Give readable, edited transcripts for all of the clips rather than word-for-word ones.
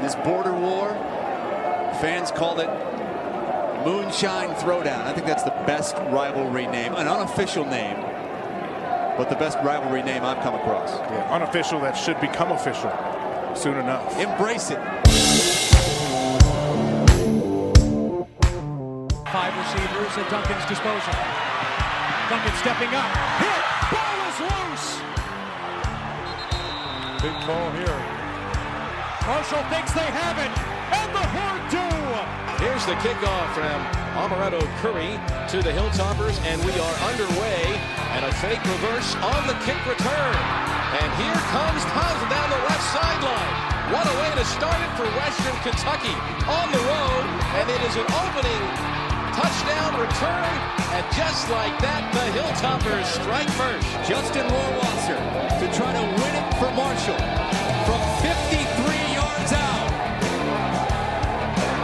this border war. Fans called it Moonshine Throwdown. I think that's the best rivalry name, an unofficial name, but the best rivalry name I've come across. Yeah, unofficial that should become official soon enough. Embrace it. 5 receivers at Duncan's disposal. Duncan stepping up. Hit! Ball is loose! Big ball here. Marshall thinks they have it, and the Horde do! Here's the kickoff from Amaretto Curry to the Hilltoppers, and we are underway, and a fake reverse on the kick return. And here comes Townsend down the left sideline. What a way to start it for Western Kentucky on the road, and it is an opening touchdown return, and just like that, the Hilltoppers strike first. Justin Rohrwasser to try to win it for Marshall from 53 yards out.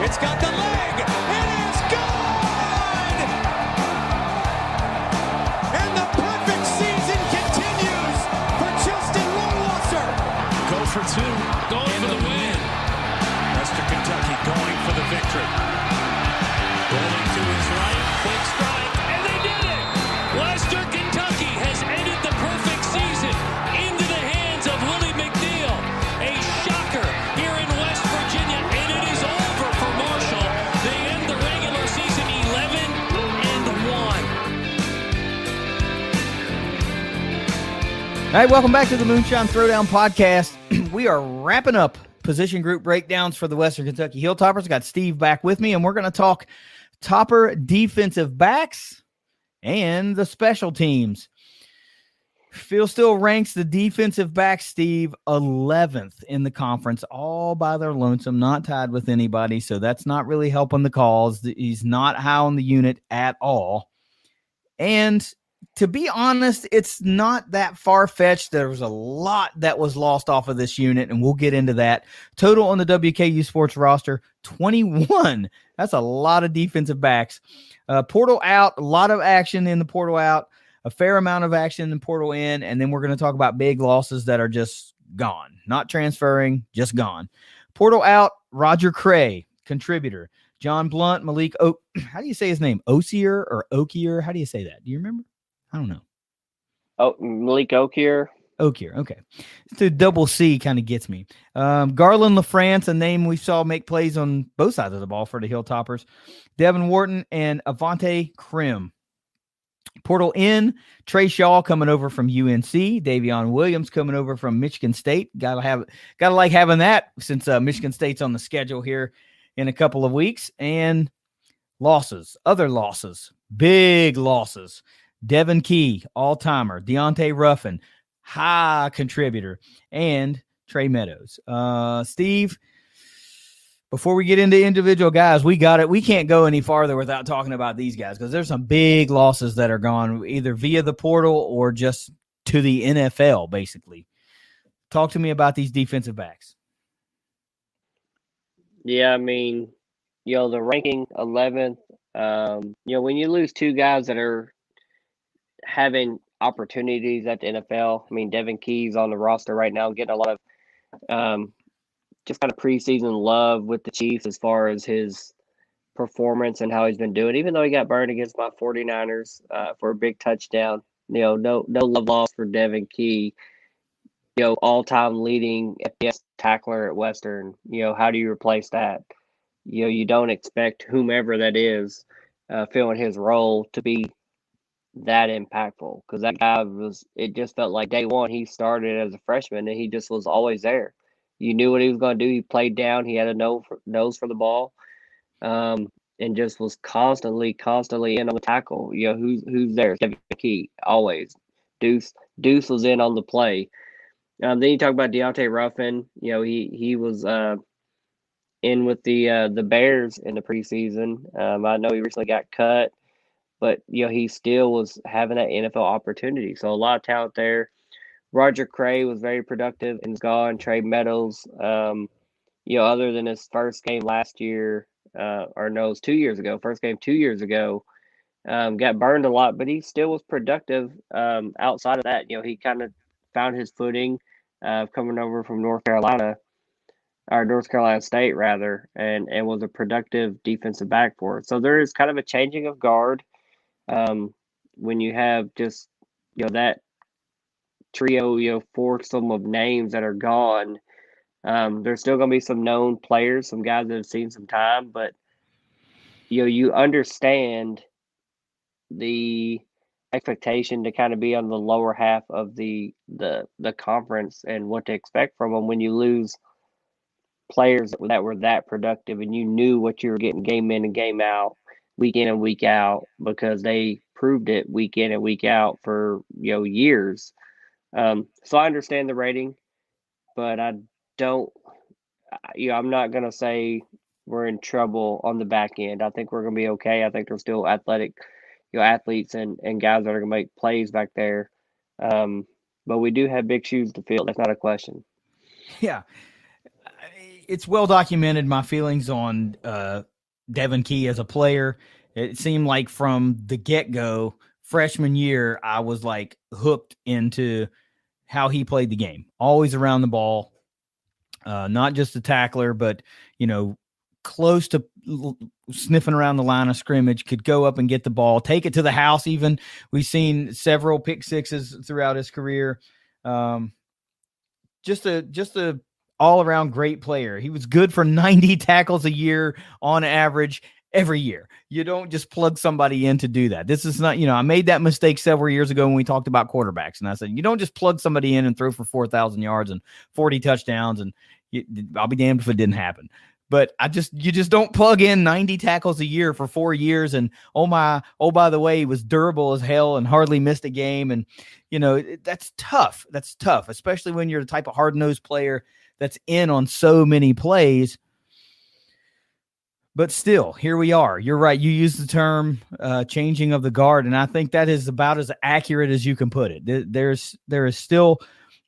It's got the leg. It is good! And the perfect season continues for Justin Rohrwasser. Goes for 2. Going for the win. Western Kentucky going for the victory. Rolling to his right, quick strike, and they did it! Western Kentucky has ended the perfect season into the hands of Willie McNeil. A shocker here in West Virginia, and it is over for Marshall. They end the regular season 11-1. All right, welcome back to the Moonshine Throwdown podcast. We are wrapping up position group breakdowns for the Western Kentucky Hilltoppers. Got Steve back with me, and we're going to talk Topper defensive backs and the special teams. Phil still ranks the defensive back, Steve, 11th in the conference, all by their lonesome, not tied with anybody, so that's not really helping the cause. He's not high on the unit at all. And to be honest, it's not that far-fetched. There was a lot that was lost off of this unit, and we'll get into that. Total on the WKU Sports roster, 21. That's a lot of defensive backs. Portal out, a lot of action in the portal out, a fair amount of action in portal in, and then we're going to talk about big losses that are just gone. Not transferring, just gone. Portal out, Roger Cray, contributor. John Blunt, Malik how do you say his name? Osier or Okier? How do you say that? Do you remember? I don't know. Oh, Malik Okier. Okier, okay. So double C kind of gets me. Garland LaFrance, a name we saw make plays on both sides of the ball for the Hilltoppers. Devin Wharton and Avante Krim. Portal in, Trey Shaw coming over from UNC. Davion Williams coming over from Michigan State. Gotta like having that since Michigan State's on the schedule here in a couple of weeks. And losses, other losses, big losses. Devin Key, all-timer. Deontay Ruffin, high contributor. And Trey Meadows. Steve, before we get into individual guys, we got it. We can't go any farther without talking about these guys because there's some big losses that are gone either via the portal or just to the NFL, basically. Talk to me about these defensive backs. Yeah, I mean, the ranking 11th, when you lose 2 guys that are having opportunities at the NFL, I mean, Devin Key's on the roster right now, getting a lot of just kind of preseason love with the Chiefs as far as his performance and how he's been doing, even though he got burned against my 49ers for a big touchdown. No love lost for Devin Key, all-time leading FBS tackler at Western. How do you replace that? You don't expect whomever that is filling his role to be that impactful because that guy it just felt like day one he started as a freshman and he just was always there. You knew what he was going to do. He played down. He had a nose for the ball, and just was constantly in on the tackle. Who's there? Devin Key, always. Deuce was in on the play. Then you talk about Deontay Ruffin. He was in with the Bears in the preseason. I know he recently got cut, but he still was having that NFL opportunity. So a lot of talent there. Roger Cray was very productive and is gone. Trey Meadows, other than his first game last year, it was 2 years ago. First game 2 years ago, got burned a lot, but he still was productive. Outside of that, he kind of found his footing, coming over from North Carolina. or North Carolina State rather, and was a productive defensive back for it. So there is kind of a changing of guard when you have just that trio, foursome of names that are gone. There's still going to be some known players, some guys that have seen some time, but you understand the expectation to kind of be on the lower half of the conference and what to expect from them when you lose players that were that productive and you knew what you were getting game in and game out, week in and week out, because they proved it week in and week out for years. So I understand the rating, but I don't. I'm not gonna say we're in trouble on the back end. I think we're gonna be okay. I think there's still athletic, athletes and guys that are gonna make plays back there. But we do have big shoes to fill. That's not a question. Yeah. It's well documented my feelings on Devin Key as a player. It seemed like from the get-go, freshman year, I was like hooked into how he played the game. Always around the ball, not just a tackler, but, close to sniffing around the line of scrimmage, could go up and get the ball, take it to the house even. We've seen several pick sixes throughout his career. Just a all-around great player. He was good for 90 tackles a year on average every year. You don't just plug somebody in to do that. This is not, I made that mistake several years ago when we talked about quarterbacks. And I said, you don't just plug somebody in and throw for 4,000 yards and 40 touchdowns. And I'll be damned if it didn't happen. But you just don't plug in 90 tackles a year for 4 years. And by the way, he was durable as hell and hardly missed a game. And, that's tough. That's tough, especially when you're the type of hard-nosed player that's in on so many plays. But still, here we are. You're right. You used the term changing of the guard, and I think that is about as accurate as you can put it. There is still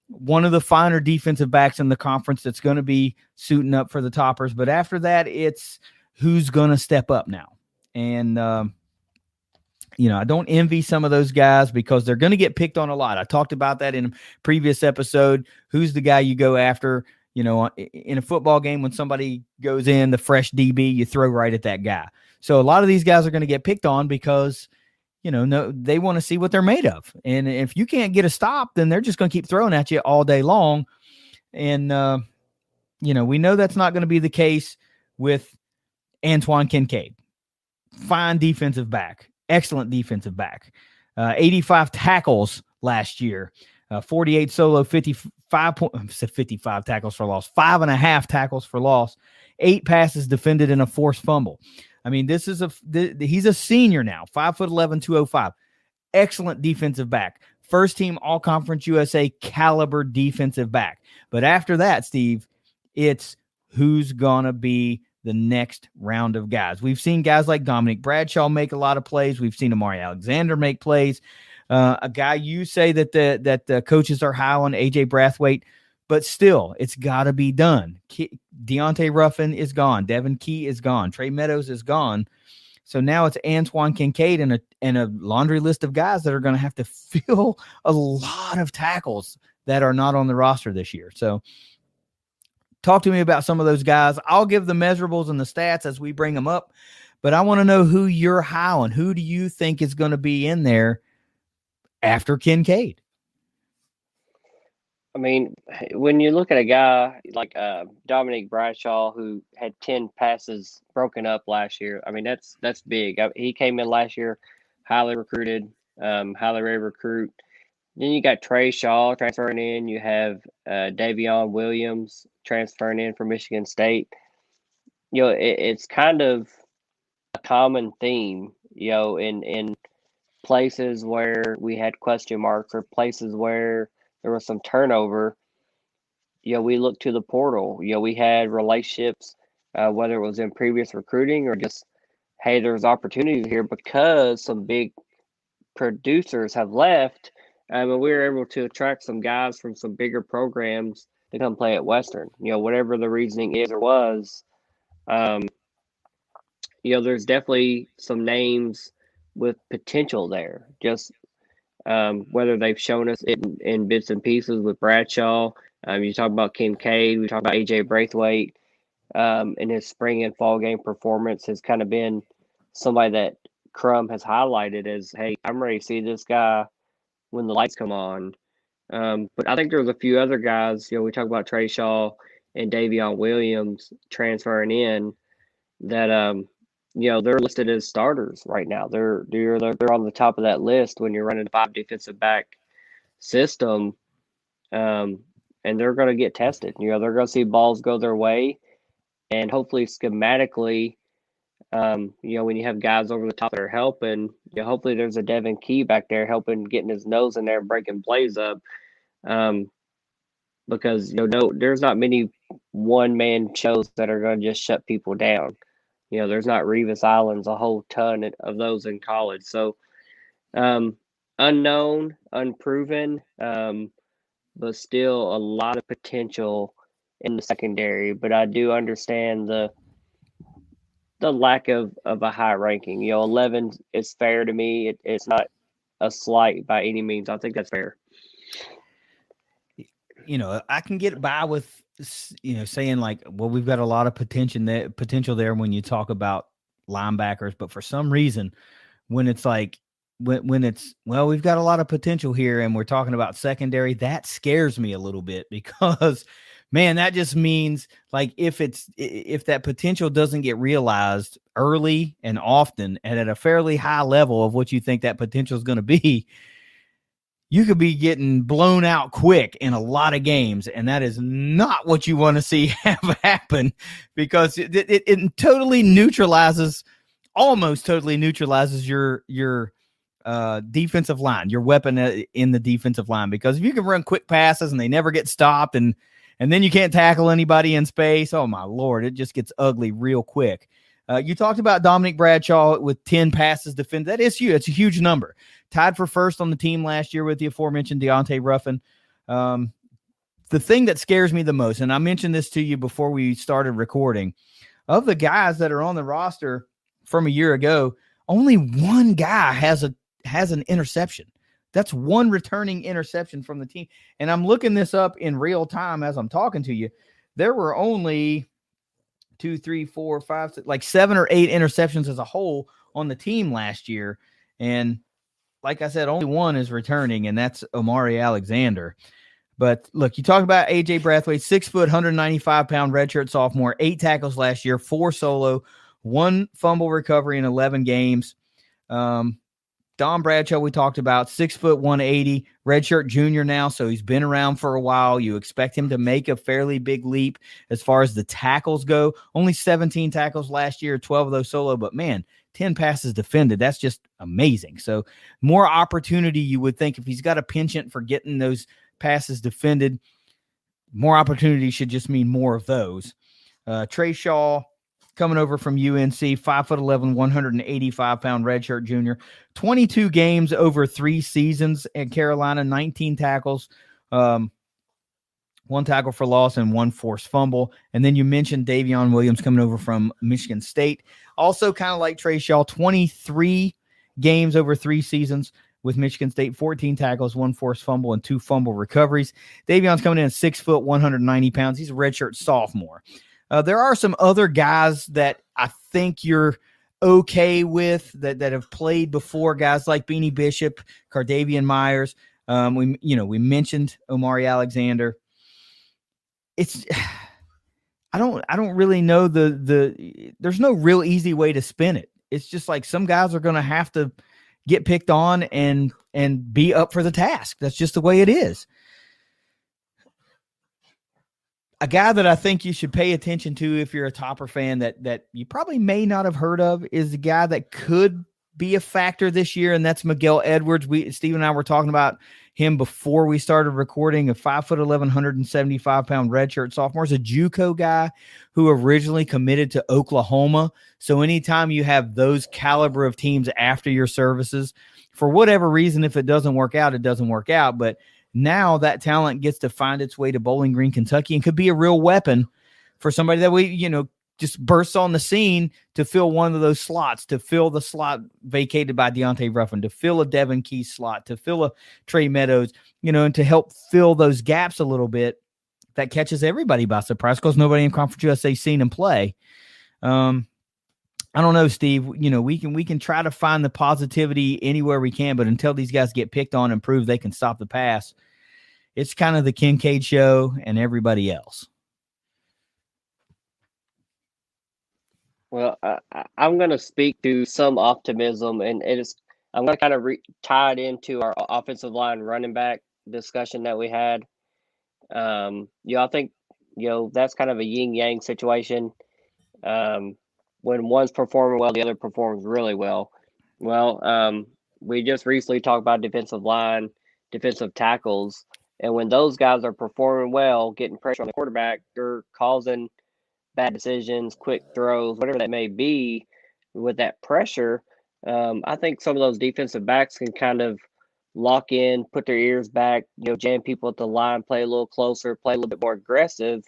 one of the finer defensive backs in the conference that's going to be suiting up for the Toppers. But after that, it's who's going to step up now. And, I don't envy some of those guys because they're going to get picked on a lot. I talked about that in a previous episode. Who's the guy you go after? In a football game, when somebody goes in, the fresh DB, you throw right at that guy. So a lot of these guys are going to get picked on because, they want to see what they're made of. And if you can't get a stop, then they're just going to keep throwing at you all day long. And, we know that's not going to be the case with Antoine Kincaid. Fine defensive back. Excellent defensive back. 85 tackles last year. 48 solo, 55 tackles for loss, 5.5 tackles for loss, 8 passes defended in a forced fumble. I mean, he's a senior now, 5'11", 205. Excellent defensive back. First team All-Conference USA caliber defensive back. But after that, Steve, it's who's going to be the next round of guys. We've seen guys like Dominic Bradshaw make a lot of plays. We've seen Amari Alexander make plays. A guy you say that the coaches are high on, AJ Brathwaite, but still, it's got to be done. Deontay Ruffin is gone. Devin Key is gone. Trey Meadows is gone. So now it's Antoine Kincaid and a laundry list of guys that are going to have to fill a lot of tackles that are not on the roster this year. So talk to me about some of those guys. I'll give the measurables and the stats as we bring them up, but I want to know who you're high on. Who do you think is going to be in there after Kincaid? I mean, when you look at a guy like Dominic Bradshaw, who had 10 passes broken up last year, I mean, that's big. He came in last year, highly recruited, highly rated recruit. Then you got Trey Shaw transferring in. You have Davion Williams transferring in from Michigan State. It's kind of a common theme, in places where we had question marks or places where there was some turnover. We looked to the portal. We had relationships, whether it was in previous recruiting or just, hey, there's opportunities here because some big producers have left. And we were able to attract some guys from some bigger programs to come play at Western. Whatever the reasoning is or was, there's definitely some names with potential there. Just whether they've shown us it in bits and pieces with Bradshaw, You talk about Kincaid, we talk about AJ Braithwaite, and his spring and fall game performance has kind of been somebody that Crum has highlighted as, hey, I'm ready to see this guy when the lights come on. But I think there's a few other guys, we talk about Trey Shaw and Davion Williams transferring in that, they're listed as starters right now. They're on the top of that list when you're running a 5 defensive back system, and they're going to get tested. They're going to see balls go their way, and hopefully schematically, when you have guys over the top that are helping, hopefully there's a Devin Key back there helping, getting his nose in there and breaking plays up. Because there's not many one-man shows that are going to just shut people down. There's not Revis Islands, a whole ton of those in college. So unknown, unproven, but still a lot of potential in the secondary. But I do understand the lack of a high ranking. 11 is fair to me. It's not a slight by any means. I think that's fair. I can get by with, saying like, well, we've got a lot of potential there when you talk about linebackers, but for some reason, when it's like, when it's, well, we've got a lot of potential here and we're talking about secondary, that scares me a little bit because, man, that just means like if that potential doesn't get realized early and often and at a fairly high level of what you think that potential is going to be, you could be getting blown out quick in a lot of games, and that is not what you want to see happen because it totally neutralizes, almost totally neutralizes your defensive line, your weapon in the defensive line. Because if you can run quick passes and they never get stopped, and then you can't tackle anybody in space, oh my Lord, it just gets ugly real quick. You talked about Dominic Bradshaw with 10 passes defended. That is huge. It's a huge number. Tied for first on the team last year with the aforementioned Deontay Ruffin. The thing that scares me the most, and I mentioned this to you before we started recording, of the guys that are on the roster from a year ago, only one guy has an interception. That's one returning interception from the team. And I'm looking this up in real time as I'm talking to you. There were only 2, 3, 4, 5, 6, like 7 or 8 interceptions as a whole on the team last year. And like I said, only one is returning, and that's Omari Alexander. But look, you talk about AJ Braithwaite, 6 foot, 195-pound redshirt sophomore, 8 tackles last year, 4 solo, 1 fumble recovery in 11 games. Don Bradshaw, we talked about, 6 foot, 180, redshirt junior now, so he's been around for a while. You expect him to make a fairly big leap as far as the tackles go. Only 17 tackles last year, 12 of those solo, but man, 10 passes defended. That's just amazing. So more opportunity, you would think, if he's got a penchant for getting those passes defended, more opportunity should just mean more of those. Trey Shaw, coming over from UNC, 5'11", 185-pound redshirt junior, 22 games over 3 seasons at Carolina, 19 tackles, 1 tackle for loss and 1 forced fumble. And then you mentioned Davion Williams coming over from Michigan State. Also kind of like Trey Shaw, 23 games over 3 seasons with Michigan State, 14 tackles, 1 forced fumble, and 2 fumble recoveries. Davion's coming in at 6 foot, 190 pounds. He's a redshirt sophomore. There are some other guys that I think you're okay with that have played before, guys like Beanie Bishop, Cardavian Myers. We mentioned Omari Alexander. I don't really know there's no real easy way to spin it. It's just like some guys are going to have to get picked on and be up for the task. That's just the way it is. A guy that I think you should pay attention to if you're a Topper fan that you probably may not have heard of is the guy that could be a factor this year, and that's Miguel Edwards. Steve and I were talking about him before we started recording. A 5'11", 175-pound redshirt sophomore, is a JUCO guy who originally committed to Oklahoma. So anytime you have those caliber of teams after your services, for whatever reason, if it doesn't work out, it doesn't work out. But now that talent gets to find its way to Bowling Green, Kentucky, and could be a real weapon for somebody that just bursts on the scene to fill one of those slots, to fill the slot vacated by Deontay Ruffin, to fill a Devin Key slot, to fill a Trey Meadows, and to help fill those gaps a little bit. that catches everybody by surprise because nobody in Conference USA seen him play. I don't know, Steve. We can try to find the positivity anywhere we can, but until these guys get picked on and prove they can stop the pass, it's kind of the Kincaid show and everybody else. Well, I'm going to speak to some optimism, and I'm going to kind of tie it into our offensive line running back discussion that we had. I think that's kind of a yin yang situation. When one's performing well, the other performs really well. Well, we just recently talked about defensive line, defensive tackles, and when those guys are performing well, getting pressure on the quarterback, they're causing bad decisions, quick throws, whatever that may be. With that pressure, I think some of those defensive backs can kind of lock in, put their ears back, jam people at the line, play a little closer, play a little bit more aggressive,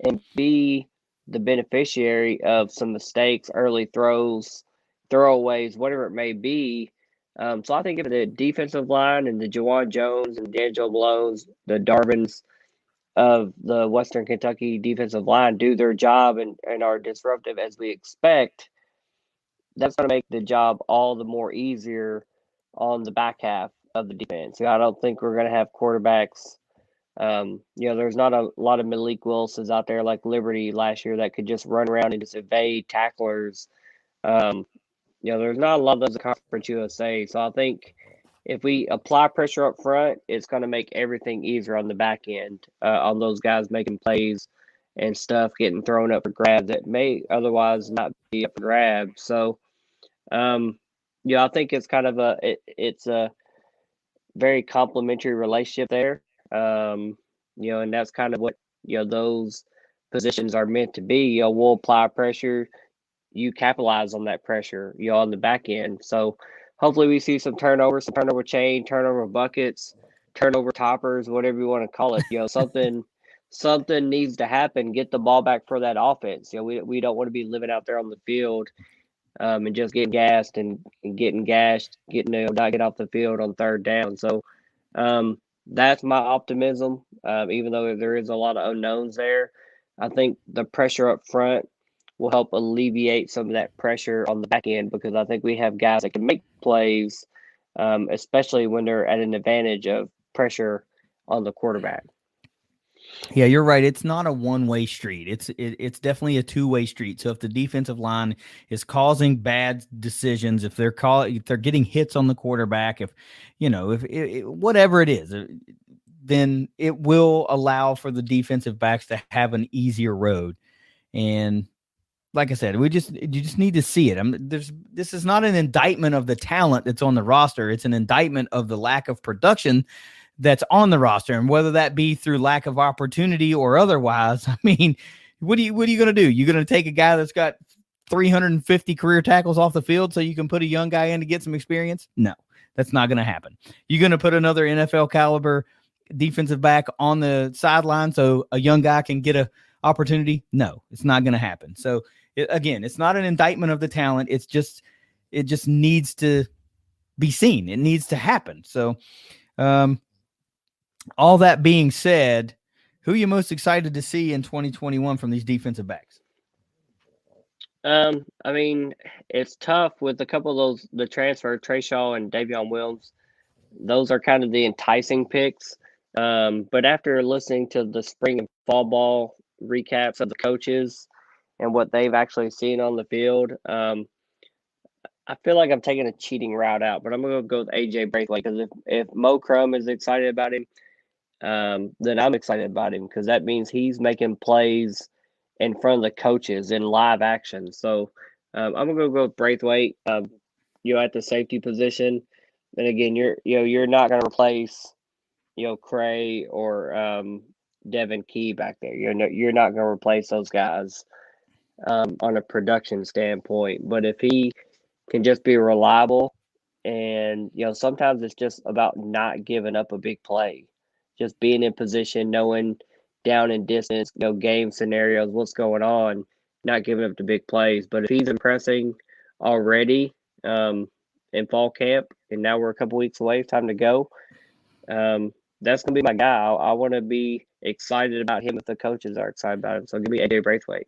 and be the beneficiary of some mistakes, early throws, throwaways, whatever it may be. So I think if the defensive line and the Juwan Jones and D'Angelo Malones, the Darvins of the Western Kentucky defensive line do their job and are disruptive as we expect, that's going to make the job all the more easier on the back half of the defense. I don't think we're going to have quarterbacks. There's not a lot of Malik Wilsons out there like Liberty last year that could just run around and just evade tacklers. There's not a lot of those in Conference USA. So I think if we apply pressure up front, it's going to make everything easier on the back end on those guys making plays and stuff getting thrown up for grabs that may otherwise not be up for grabs. So, I think it's kind of it's a very complimentary relationship there. And that's kind of what, those positions are meant to be. We'll apply pressure. You capitalize on that pressure, on the back end. So hopefully we see some turnover chain, turnover buckets, turnover toppers, whatever you want to call it. Something needs to happen. Get the ball back for that offense. We don't want to be living out there on the field and just getting gassed and getting gashed, not get off the field on third down. So that's my optimism. Even though there is a lot of unknowns there, I think the pressure up front will help alleviate some of that pressure on the back end because I think we have guys that can make plays, especially when they're at an advantage of pressure on the quarterback. Yeah, you're right. It's not a one-way street. It's definitely a two-way street. So if the defensive line is causing bad decisions, if they're getting hits on the quarterback, if whatever it is, then it will allow for the defensive backs to have an easier road. And like I said, you just need to see it. This is not an indictment of the talent that's on the roster. It's an indictment of the lack of production that's on the roster, and whether that be through lack of opportunity or otherwise. I mean, what are you going to do? You're going to take a guy that's got 350 career tackles off the field so you can put a young guy in to get some experience? No, that's not going to happen. You're going to put another NFL caliber defensive back on the sideline so a young guy can get a opportunity? No, it's not going to happen. So again, it's not an indictment of the talent. It just needs to be seen. It needs to happen. So, all that being said, who are you most excited to see in 2021 from these defensive backs? I mean, it's tough with a couple of those, the transfer, Trayshaw and Davion Williams. Those are kind of the enticing picks. But after listening to the spring and fall ball recaps of the coaches and what they've actually seen on the field, I feel like I'm taking a cheating route out, but I'm going to go with AJ Braithwaite because if Mo Crum is excited about him, then I'm excited about him because that means he's making plays in front of the coaches in live action. So I'm going to go with Braithwaite, at the safety position. And again, you're not going to replace, Cray or Devin Key back there. You're not going to replace those guys on a production standpoint. But if he can just be reliable and, sometimes it's just about not giving up a big play. Just being in position, knowing down and distance, game scenarios, what's going on, not giving up the big plays. But if he's impressing already in fall camp, and now we're a couple weeks away, it's time to go, that's going to be my guy. I want to be excited about him if the coaches are excited about him. So give me AJ Braithwaite.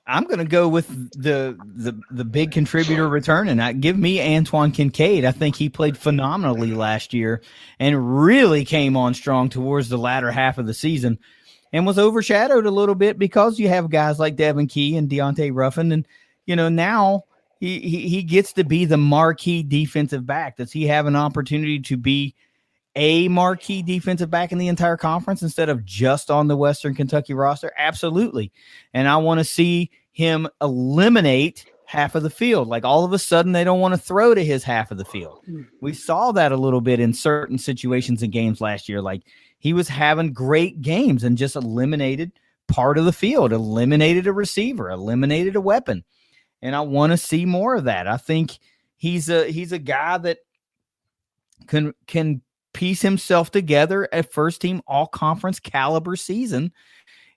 I'm going to go with the big contributor return, and give me Antoine Kincaid. I think he played phenomenally last year and really came on strong towards the latter half of the season and was overshadowed a little bit because you have guys like Devin Key and Deontay Ruffin. And, now he gets to be the marquee defensive back. Does he have an opportunity to be a marquee defensive back in the entire conference instead of just on the Western Kentucky roster? Absolutely. And I want to see him eliminate half of the field. Like all of a sudden they don't want to throw to his half of the field. We saw that a little bit in certain situations in games last year. Like he was having great games and just eliminated part of the field, eliminated a receiver, eliminated a weapon. And I want to see more of that. I think he's a guy that can piece himself together a first team all conference caliber season.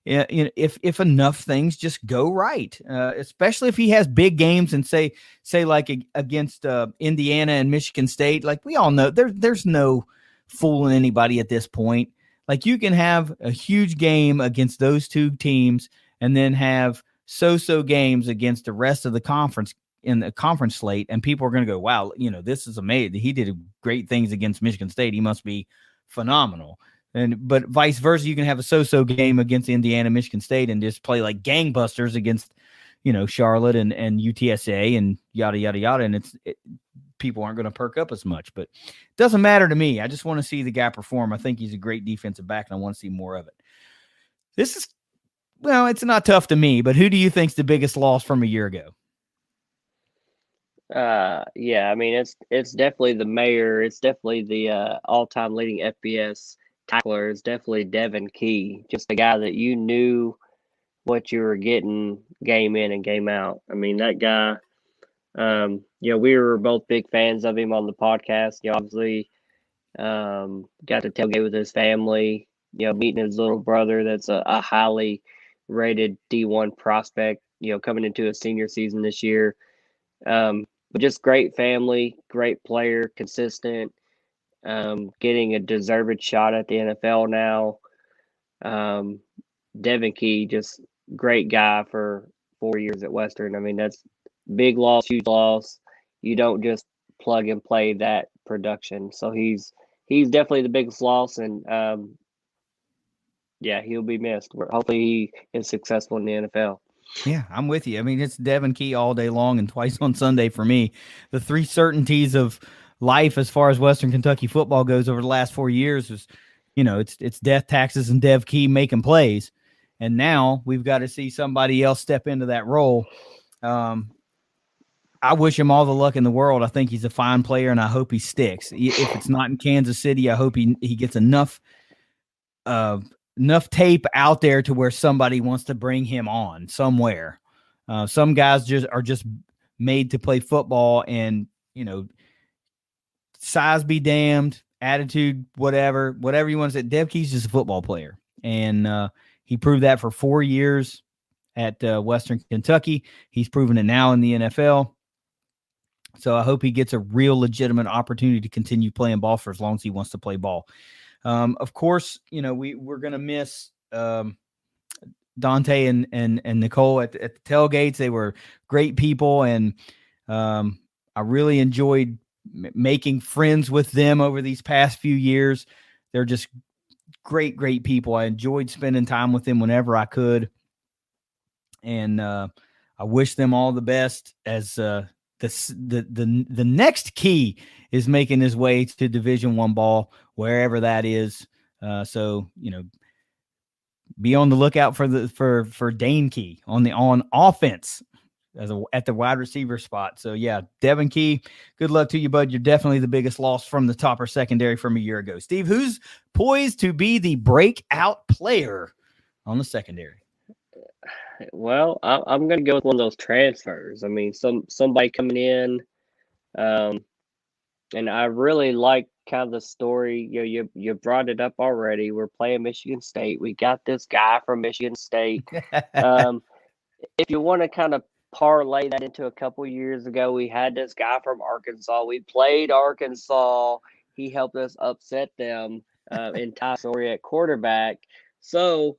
If enough things just go right, especially if he has big games and say like against Indiana and Michigan State, like we all know there's no fooling anybody at this point. Like you can have a huge game against those two teams and then have so-so games against the rest of the conference in the conference slate, and people are going to go, wow, this is amazing. He did great things against Michigan State. He must be phenomenal. But vice versa, you can have a so-so game against Indiana, Michigan State, and just play like gangbusters against, Charlotte and UTSA and yada, yada, yada. And people aren't going to perk up as much, but it doesn't matter to me. I just want to see the guy perform. I think he's a great defensive back, and I want to see more of it. It's not tough to me, but who do you think's the biggest loss from a year ago? Yeah, I mean, it's definitely the mayor. It's definitely the all-time leading FBS tackler. It's definitely Devin Key, just a guy that you knew what you were getting game in and game out. I mean, that guy, we were both big fans of him on the podcast. Obviously, got to tailgate with his family, meeting his little brother that's a highly rated D1 prospect, coming into a senior season this year. But just great family, great player, consistent, getting a deserved shot at the NFL now. Devin Key, just great guy for 4 years at Western. I mean, that's big loss, huge loss. You don't just plug and play that production. So he's definitely the biggest loss, and he'll be missed. Hopefully he is successful in the NFL. Yeah, I'm with you. I mean, it's Devin Key all day long and twice on Sunday for me. The three certainties of life as far as Western Kentucky football goes over the last 4 years is, it's death, taxes, and Dev Key making plays. And now we've got to see somebody else step into that role. I wish him all the luck in the world. I think he's a fine player, and I hope he sticks. If it's not in Kansas City, I hope he gets enough tape out there to where somebody wants to bring him on somewhere. Some guys are just made to play football, and size be damned, attitude, whatever you want to say. Dev Key's just a football player, and he proved that for 4 years at Western Kentucky. He's proven it now in the NFL. So I hope he gets a real legitimate opportunity to continue playing ball for as long as he wants to play ball. Of course, we're going to miss Dante and Nicole at the tailgates. They were great people, and I really enjoyed making friends with them over these past few years. They're just great people. I enjoyed spending time with them whenever I could, and I wish them all the best as the next Key is making his way to Division I ball, wherever that is. So be on the lookout for Dane Key on offense at the wide receiver spot. So yeah, Devin Key, good luck to you, bud. You're definitely the biggest loss from the Topper secondary from a year ago. Steve, who's poised to be the breakout player on the secondary? Well, I'm going to go with one of those transfers. I mean, somebody coming in, and I really like kind of the story. You brought it up already. We're playing Michigan State. We got this guy from Michigan State. If you want to kind of parlay that into a couple years ago, we had this guy from Arkansas. We played Arkansas. He helped us upset them. and Ty Story at quarterback. So,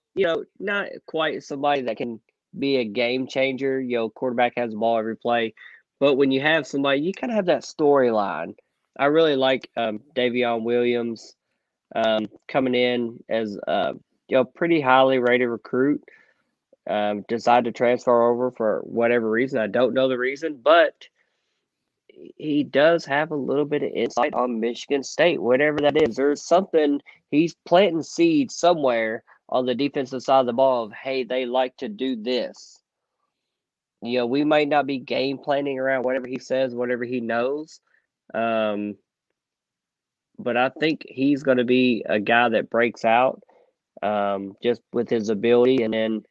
not quite somebody that can be a game changer. Quarterback has the ball every play. But when you have somebody, you kind of have that storyline. I really like Davion Williams coming in as pretty highly rated recruit. Decided to transfer over for whatever reason. I don't know the reason, but he does have a little bit of insight on Michigan State, whatever that is. There's something he's planting seeds somewhere on the defensive side of the ball of, hey, they like to do this. We might not be game planning around whatever he says, whatever he knows. But I think he's going to be a guy that breaks out just with his ability. And then,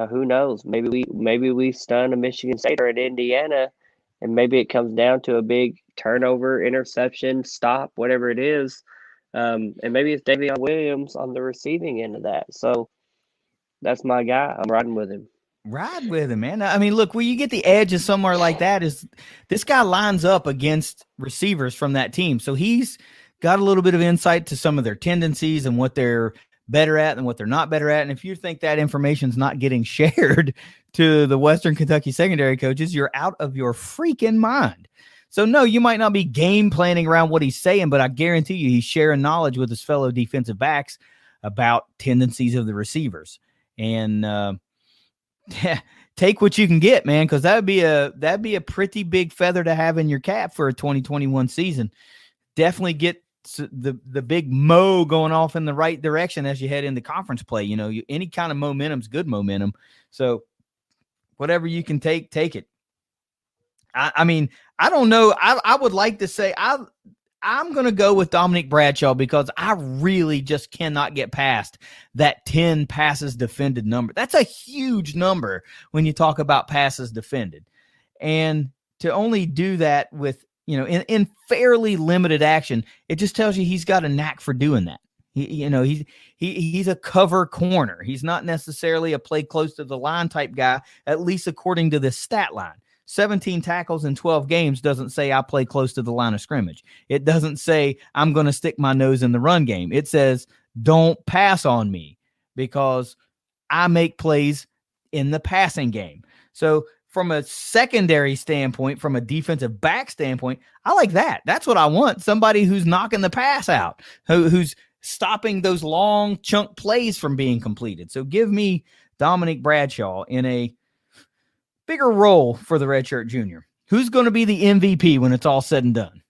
who knows? Maybe we stun a Michigan State or an Indiana, and maybe it comes down to a big turnover, interception, stop, whatever it is. And maybe it's Davion Williams on the receiving end of that. So that's my guy. I'm riding with him. Ride with him, man. I mean, look, where you get the edge of somewhere like that is this guy lines up against receivers from that team. So he's got a little bit of insight to some of their tendencies and what they're better at and what they're not better at. And if you think that information's not getting shared to the Western Kentucky secondary coaches, you're out of your freaking mind. So no, you might not be game planning around what he's saying, but I guarantee you he's sharing knowledge with his fellow defensive backs about tendencies of the receivers. And, take what you can get, man, because that'd be a pretty big feather to have in your cap for a 2021 season. Definitely get the big mo going off in the right direction as you head into conference play. Any kind of momentum's good momentum. So whatever you can take it. I mean, I don't know. I would like to say I'm going to go with Dominic Bradshaw because I really just cannot get past that 10 passes defended number. That's a huge number when you talk about passes defended. And to only do that with, in fairly limited action, it just tells you he's got a knack for doing that. He's a cover corner. He's not necessarily a play close to the line type guy, at least according to this stat line. 17 tackles in 12 games doesn't say I play close to the line of scrimmage. It doesn't say I'm going to stick my nose in the run game. It says don't pass on me because I make plays in the passing game. So from a secondary standpoint, from a defensive back standpoint, I like that. That's what I want. Somebody who's knocking the pass out, who's stopping those long chunk plays from being completed. So give me Dominic Bradshaw in a bigger role for the redshirt junior. Who's going to be the MVP when it's all said and done?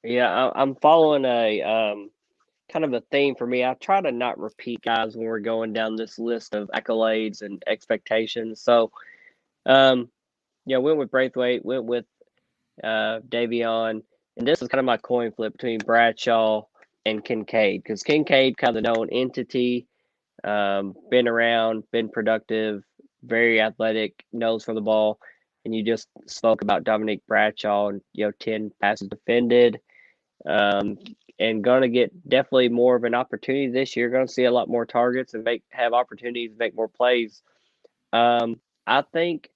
Yeah, I'm following a kind of a theme for me. I try to not repeat guys when we're going down this list of accolades and expectations. So, went with Braithwaite, went with Davion, and this is kind of my coin flip between Bradshaw and Kincaid, because Kincaid kind of known entity, been around, been productive, very athletic, nose for the ball. And you just spoke about Dominic Bradshaw and 10 passes defended, and going to get definitely more of an opportunity this year. Going to see a lot more targets and have opportunities to make more plays. I think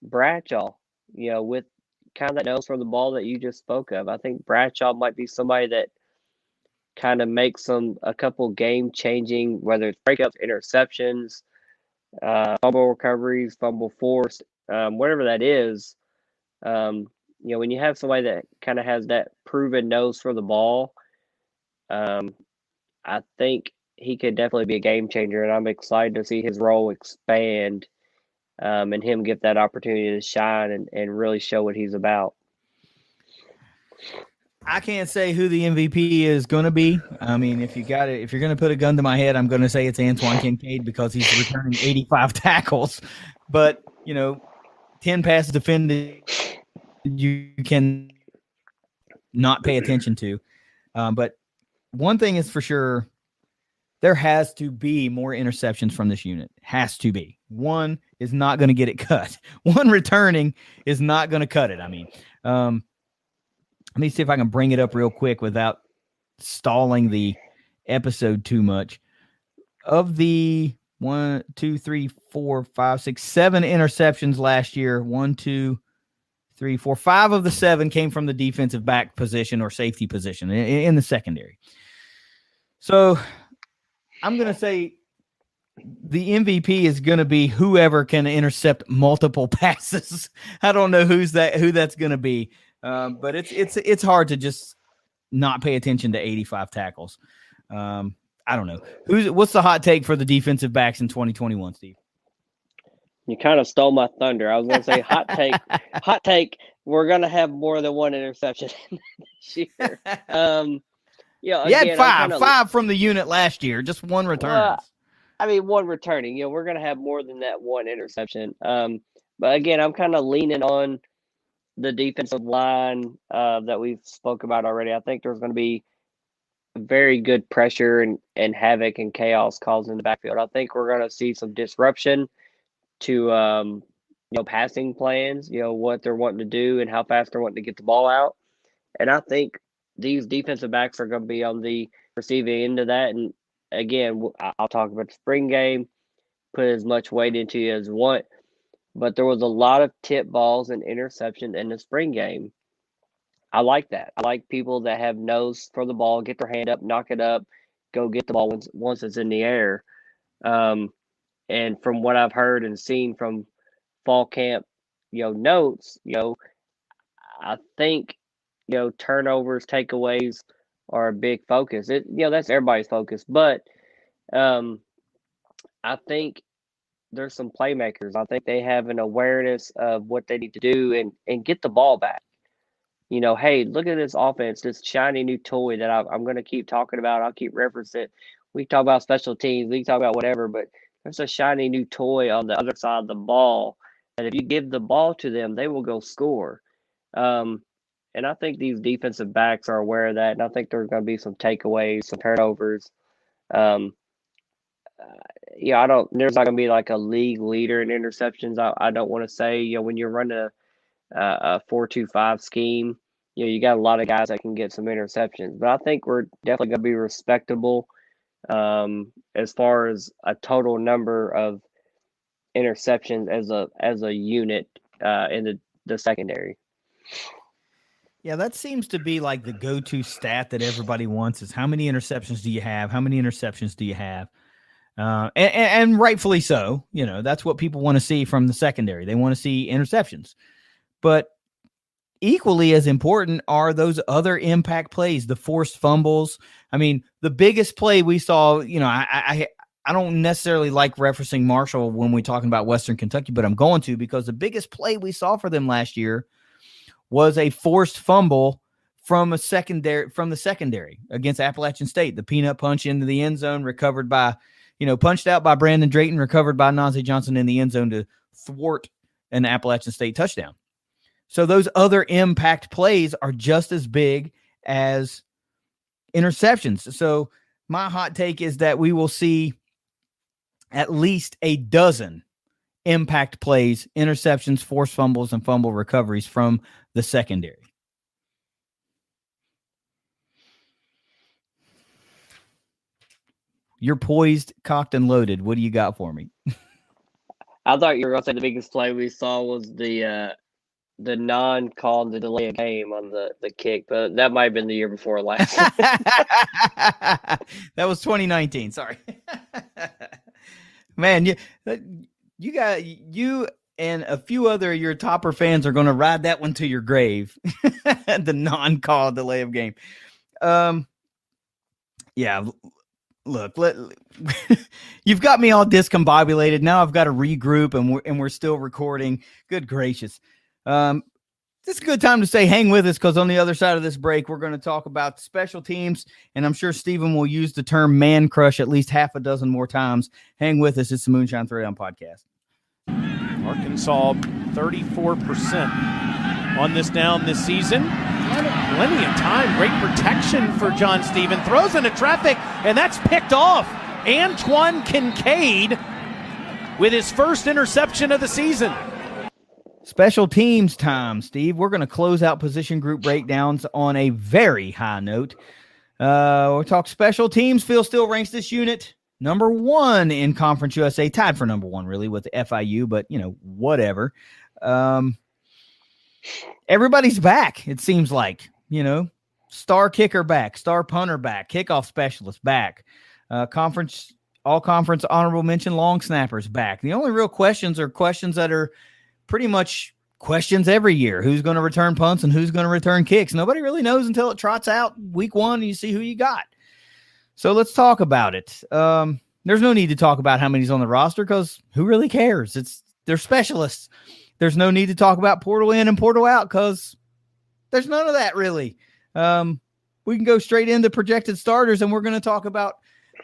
Bradshaw, with kind of that nose for the ball that you just spoke of, I think Bradshaw might be somebody that kind of makes a couple game changing, whether it's breakups, interceptions, fumble recoveries, fumble forced, whatever that is. When you have somebody that kind of has that proven nose for the ball, I think he could definitely be a game changer, and I'm excited to see his role expand, and him get that opportunity to shine and really show what he's about. I can't say who the MVP is going to be. I mean, if you're going to put a gun to my head, I'm going to say it's Antoine Kincaid because he's returning 85 tackles. But, 10 passes defended, you can not pay attention to. But one thing is for sure, there has to be more interceptions from this unit. Has to be. One is not going to get it cut. One returning is not going to cut it. I mean, let me see if I can bring it up real quick without stalling the episode too much. Of the 1, 2, 3, 4, 5, 6, 7 interceptions last year, 1, 2, 3, 4, 5 of the 7 came from the defensive back position or safety position in the secondary. So I'm going to say the MVP is going to be whoever can intercept multiple passes. I don't know who that's going to be, but it's hard to just not pay attention to 85 tackles. I don't know. What's the hot take for the defensive backs in 2021, Steve? You kind of stole my thunder. I was going to say hot take. Hot take. We're going to have more than one interception this year. You had five from the unit last year. Just one return. One returning. We're going to have more than that one interception. But again, I'm kind of leaning on the defensive line that we've spoke about already. I think there's going to be very good pressure and havoc and chaos caused in the backfield. I think we're going to see some disruption to passing plans, what they're wanting to do and how fast they're wanting to get the ball out. And I think these defensive backs are going to be on the receiving end of that. And again, I'll talk about the spring game, put as much weight into you as you want. But there was a lot of tip balls and interceptions in the spring game. I like that. I like people that have nose for the ball, get their hand up, knock it up, go get the ball once it's in the air. And from what I've heard and seen from fall camp, notes, I think, turnovers, takeaways are a big focus. That's everybody's focus. But I think there's some playmakers. I think they have an awareness of what they need to do and get the ball back. Hey, look at this offense, this shiny new toy that I'm going to keep talking about. I'll keep referencing it. We talk about special teams. We talk about whatever, but there's a shiny new toy on the other side of the ball. And if you give the ball to them, they will go score. And I think these defensive backs are aware of that. And I think there's going to be some takeaways, some turnovers. There's not going to be like a league leader in interceptions. I don't want to say, when you're running a 4-2-5 scheme, you got a lot of guys that can get some interceptions. But I think we're definitely going to be respectable as far as a total number of interceptions as a unit in the secondary. Yeah, that seems to be like the go-to stat that everybody wants is how many interceptions do you have? How many interceptions do you have? And rightfully so. That's what people want to see from the secondary. They want to see interceptions. But equally as important are those other impact plays, the forced fumbles. I mean, the biggest play we saw, I don't necessarily like referencing Marshall when we're talking about Western Kentucky, but I'm going to because the biggest play we saw for them last year was a forced fumble from the secondary against Appalachian State. The peanut punch into the end zone, recovered by, punched out by Brandon Drayton, recovered by Najee Johnson in the end zone to thwart an Appalachian State touchdown. So those other impact plays are just as big as interceptions. So my hot take is that we will see at least a dozen impact plays, interceptions, forced fumbles, and fumble recoveries from the secondary. You're poised, cocked, and loaded. What do you got for me? I thought you were going to say the biggest play we saw was the non-call to delay a game on the kick, but that might have been the year before last. That was 2019. Sorry. Man, you and a few other of your Topper fans are going to ride that one to your grave. The non-call delay of game. Yeah. Look, you've got me all discombobulated. Now I've got to regroup, and we're still recording. Good gracious. This is a good time to say hang with us, because on the other side of this break, we're going to talk about special teams, and I'm sure Stephen will use the term man crush at least half a dozen more times. Hang with us. It's the Moonshine Throwdown Podcast. Arkansas 34% on this down this season. Plenty of time. Great protection for John Stephen. Throws into traffic, and that's picked off. Antoine Kincaid with his first interception of the season. Special teams time, Steve. We're going to close out position group breakdowns on a very high note. We'll talk special teams. Phil still ranks this unit number 1 in Conference USA, tied for number 1 really with FIU, but whatever. everybody's back, it seems like, star kicker back, star punter back, kickoff specialist back, all conference honorable mention long snappers back. The only real questions are questions that are pretty much questions every year. Who's going to return punts and who's going to return kicks? Nobody really knows until it trots out week one and you see who you got. So let's talk about it. There's no need to talk about how many's on the roster because who really cares? They're specialists. There's no need to talk about portal in and portal out because there's none of that really. We can go straight into projected starters, and we're going to talk about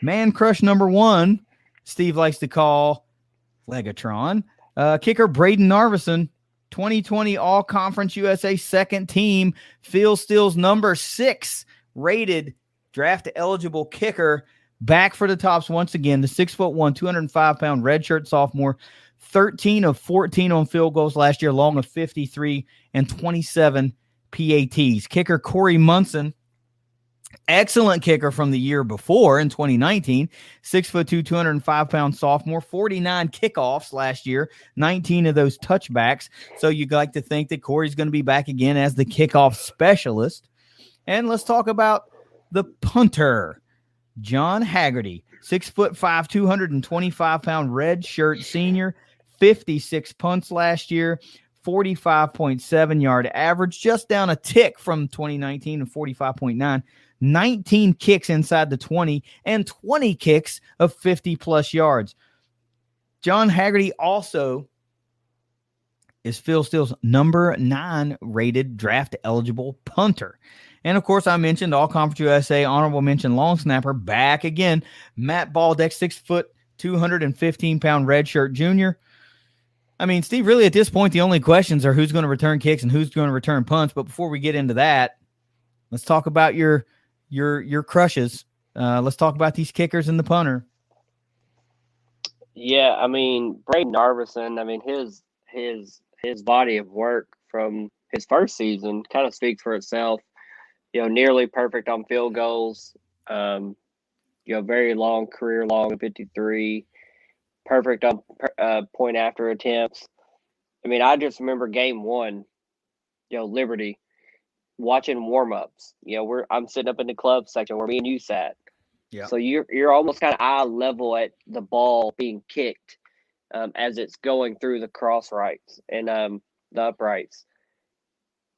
man crush number one, Steve likes to call Legatron. Kicker Braden Narveson, 2020 All-Conference USA second team, Phil Steele's number 6 rated draft-eligible kicker, back for the Tops once again, the 6'1", 205-pound redshirt sophomore, 13 of 14 on field goals last year, long of 53 and 27 PATs. Kicker Corey Munson, excellent kicker from the year before in 2019, 6'2", 205-pound sophomore, 49 kickoffs last year, 19 of those touchbacks. So you'd like to think that Corey's going to be back again as the kickoff specialist. And let's talk about the punter, John Hagerty, 6'5", 225-pound red shirt senior, 56 punts last year, 45.7 yard average, just down a tick from 2019 and 45.9, 19 kicks inside the 20 and 20 kicks of 50 plus yards. John Hagerty also is Phil Steele's number 9 rated draft eligible punter. And of course, I mentioned All Conference USA honorable mention long snapper back again, Matt Beldick, 6 foot, 215-pound redshirt junior. I mean, Steve, really at this point, the only questions are who's going to return kicks and who's going to return punts. But before we get into that, let's talk about your crushes. Let's talk about these kickers and the punter. Yeah, I mean, Braden Narveson, I mean, his body of work from his first season kind of speaks for itself. Nearly perfect on field goals. Very long career long of 53. Perfect on point after attempts. I mean, I just remember game 1, Liberty, watching warm-ups. I'm sitting up in the club section where me and you sat. Yeah. So you're almost kind of eye level at the ball being kicked as it's going through the cross rights and the uprights.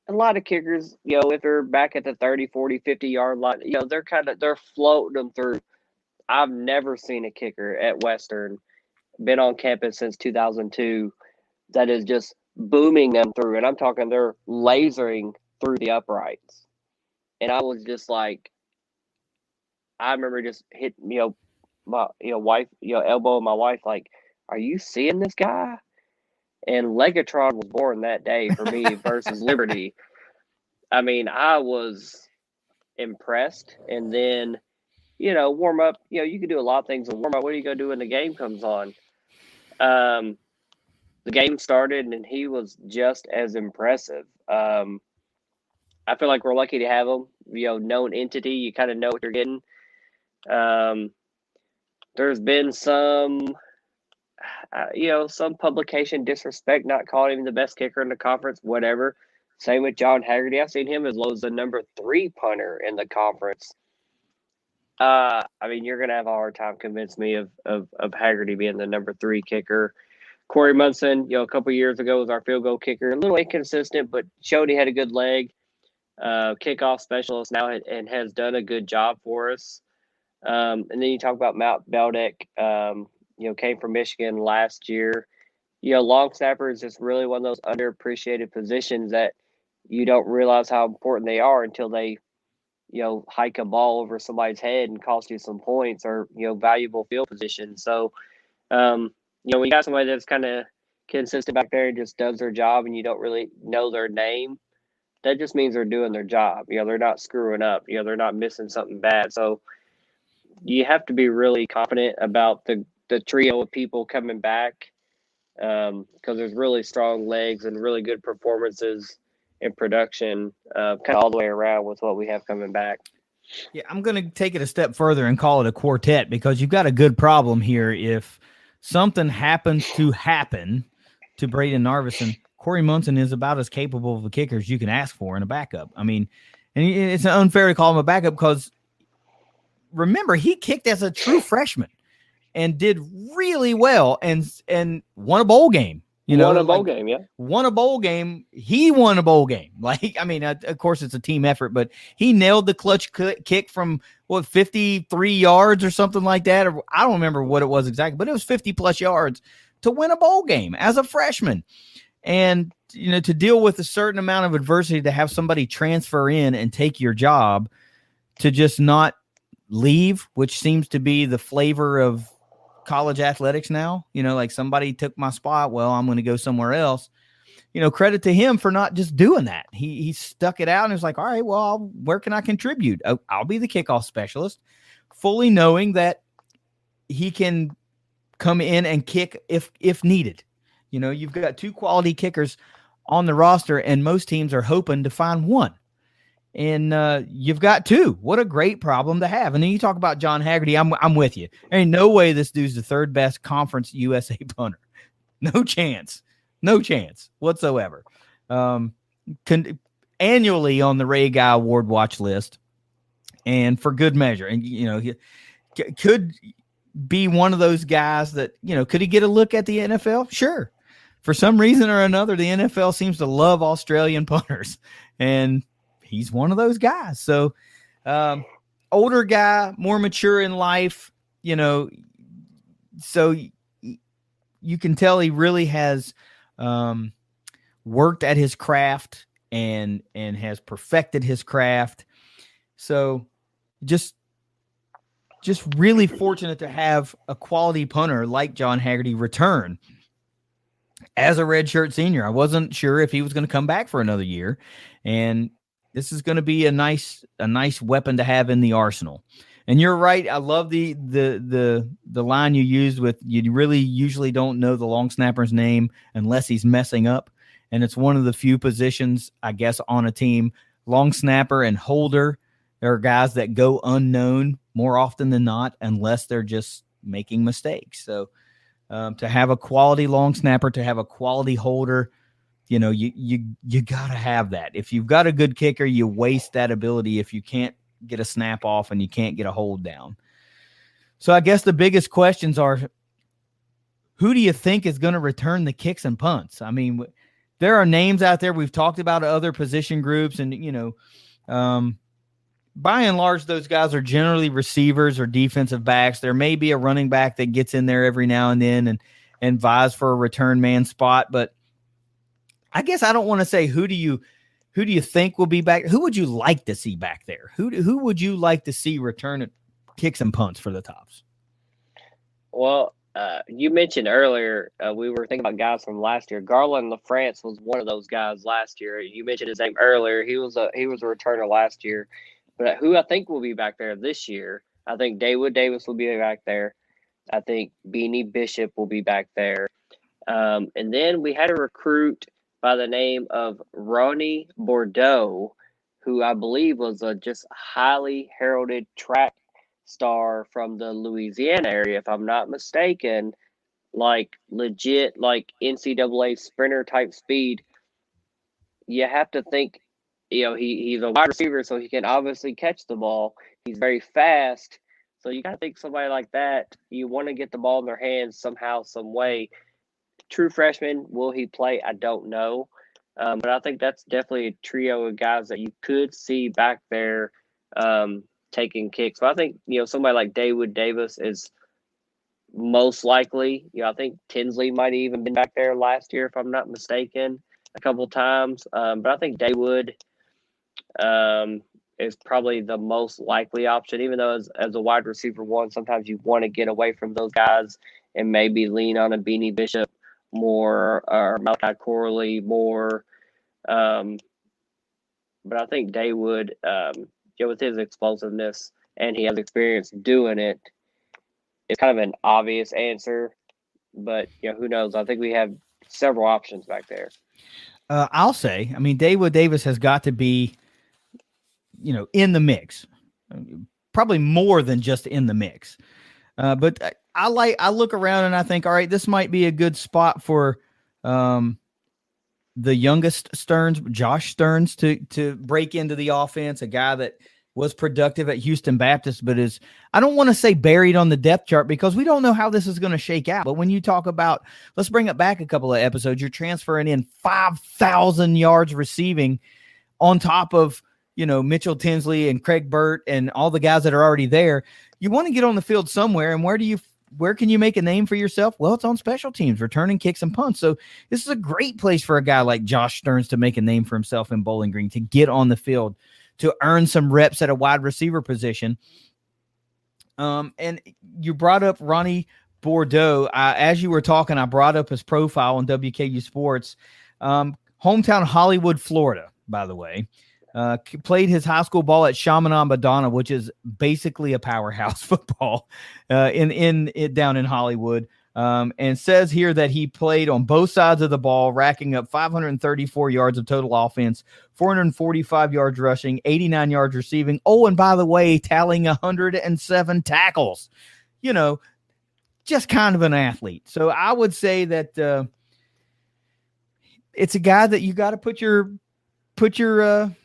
A lot of kickers, if they're back at the 30, 40, 50-yard line, they're floating them through. I've never seen a kicker at Western, been on campus since 2002, that is just booming them through. And I'm talking they're lasering through the uprights. And I was just like, I remember just hitting, my wife, elbowing my wife, like, are you seeing this guy? And Legatron was born that day for me versus Liberty. I mean, I was impressed. And then, warm up, you can do a lot of things in warm up. What are you going to do when the game comes on? The game started and he was just as impressive. I feel like we're lucky to have him, known entity. You kind of know what you're getting. There's been some publication disrespect, not calling him the best kicker in the conference, whatever. Same with John Hagerty. I've seen him as low as the number 3 punter in the conference. I mean, you're going to have a hard time convincing me of Hagerty being the number 3 kicker. Corey Munson, a couple years ago was our field goal kicker. A little inconsistent, but showed he had a good leg. Kickoff specialist now and has done a good job for us. And then you talk about Matt Beldick, came from Michigan last year. Long snapper is just really one of those underappreciated positions that you don't realize how important they are until they, hike a ball over somebody's head and cost you some points or, valuable field position. So, when you got somebody that's kind of consistent back there and just does their job and you don't really know their name, that just means they're doing their job. They're not screwing up. They're not missing something bad. So you have to be really confident about the trio of people coming back because there's really strong legs and really good performances in production kind of all the way around with what we have coming back. Yeah, I'm going to take it a step further and call it a quartet because you've got a good problem here. If something happens to happen to Braden Narveson, Corey Munson is about as capable of a kicker as you can ask for in a backup. I mean, and it's unfair to call him a backup because remember, he kicked as a true freshman and did really well and won a bowl game. Won a bowl game, yeah. Won a bowl game. He won a bowl game. Like, I mean, of course, it's a team effort, but he nailed the clutch kick from, 53 yards or something like that. Or I don't remember what it was exactly, but it was 50-plus yards to win a bowl game as a freshman. And, to deal with a certain amount of adversity, to have somebody transfer in and take your job, to just not leave, which seems to be the flavor of college athletics now, like somebody took my spot. Well, I'm going to go somewhere else. Credit to him for not just doing that. He stuck it out and was like, all right, well, where can I contribute? I'll be the kickoff specialist, fully knowing that he can come in and kick if needed. You've got 2 quality kickers on the roster, and most teams are hoping to find one. And you've got 2. What a great problem to have. And then you talk about John Hagerty. I'm with you. There ain't no way this dude's the 3rd best Conference USA punter. No chance whatsoever. Annually on the Ray Guy Award watch list, and for good measure. And he could be one of those guys that could he get a look at the NFL? Sure. For some reason or another, the NFL seems to love Australian punters, and he's one of those guys. So, older guy, more mature in life, so you can tell he really has worked at his craft and has perfected his craft. So just really fortunate to have a quality punter like John Hagerty return as a redshirt senior. I wasn't sure if he was going to come back for another year, and this is going to be a nice weapon to have in the arsenal. And you're right. I love the line you used with, you really usually don't know the long snapper's name unless he's messing up. And it's one of the few positions, I guess, on a team, long snapper and holder. There are guys that go unknown more often than not, unless they're just making mistakes. So to have a quality long snapper, to have a quality holder, you got to have that. If you've got a good kicker, you waste that ability if you can't get a snap off and you can't get a hold down. So I guess the biggest questions are, who do you think is going to return the kicks and punts? I mean, there are names out there. We've talked about other position groups, and, by and large, those guys are generally receivers or defensive backs. There may be a running back that gets in there every now and then and vies for a return man spot. But I guess I don't want to say who do you think will be back? Who would you like to see back there? Who would you like to see return kicks and punts for the Tops? Well, you mentioned earlier, we were thinking about guys from last year. Garland LaFrance was one of those guys last year. You mentioned his name earlier. He was a returner last year. But who I think will be back there this year, I think Dawood Davis will be back there. I think Beanie Bishop will be back there. And then we had a recruit by the name of Ronnie Bordeaux, who I believe was a just highly heralded track star from the Louisiana area, if I'm not mistaken, like legit, like NCAA sprinter type speed. You have to think, he's a wide receiver, so he can obviously catch the ball. He's very fast. So you got to think somebody like that, you want to get the ball in their hands somehow, some way. True freshman, will he play? I don't know. But I think that's definitely a trio of guys that you could see back there taking kicks. So I think, somebody like Dawood Davis is most likely. I think Tinsley might have even been back there last year, if I'm not mistaken, a couple times. But I think Dawood is probably the most likely option, even though as a wide receiver one, sometimes you want to get away from those guys and maybe lean on a Beanie Bishop more, or Malachi Corley more. But I think Dawood, with his explosiveness and he has experience doing it, it's kind of an obvious answer. But, who knows? I think we have several options back there. I'll say, Dawood Davis has got to be, in the mix, probably more than just in the mix. But I look around and I think, all right, this might be a good spot for the youngest Stearns, Josh Stearns, to break into the offense, a guy that was productive at Houston Baptist, but is, I don't want to say buried on the depth chart because we don't know how this is going to shake out. But when you talk about, let's bring it back a couple of episodes, you're transferring in 5,000 yards receiving on top of, Mitchell Tinsley and Craig Burt and all the guys that are already there. You want to get on the field somewhere, and where can you make a name for yourself? Well, it's on special teams, returning kicks and punts. So this is a great place for a guy like Josh Stearns to make a name for himself in Bowling Green, to get on the field, to earn some reps at a wide receiver position. And you brought up Ronnie Bordeaux. As you were talking, I brought up his profile on WKU Sports. Hometown Hollywood, Florida, by the way. Played his high school ball at Chaminade Madonna, which is basically a powerhouse football down in Hollywood. And says here that he played on both sides of the ball, racking up 534 yards of total offense, 445 yards rushing, 89 yards receiving. Oh, and by the way, tallying 107 tackles. Just kind of an athlete. So I would say that it's a guy that you got to put your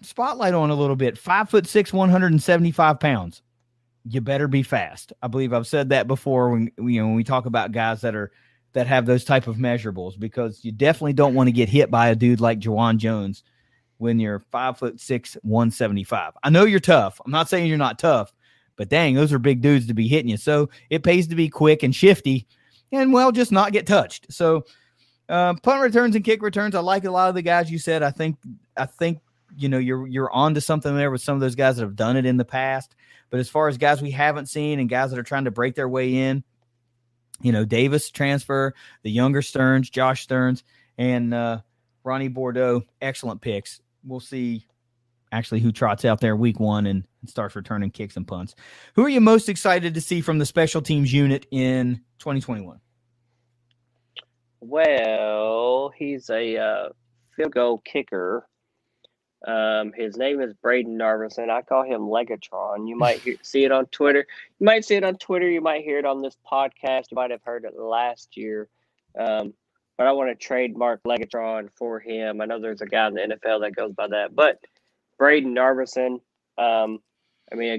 spotlight on a little bit. 5'6", 175 pounds. You better be fast. I believe I've said that before when we talk about guys that have those type of measurables, because you definitely don't want to get hit by a dude like Juwan Jones when you're 5'6", 175. I know you're tough. I'm not saying you're not tough, but dang, those are big dudes to be hitting you. So it pays to be quick and shifty and, well, just not get touched. So punt returns and kick returns, I like a lot of the guys you said. I think you're on to something there with some of those guys that have done it in the past. But as far as guys we haven't seen and guys that are trying to break their way in, Davis transfer, the younger Stearns, Josh Stearns, and Ronnie Bordeaux, excellent picks. We'll see actually who trots out there week one and starts returning kicks and punts. Who are you most excited to see from the special teams unit in 2021? Well, he's a field goal kicker. His name is Braden Narvison. I call him Legatron. You might see it on Twitter. You might see it on Twitter. You might hear it on this podcast. You might have heard it last year. But I want to trademark Legatron for him. I know there's a guy in the NFL that goes by that. But Braden Narvison, a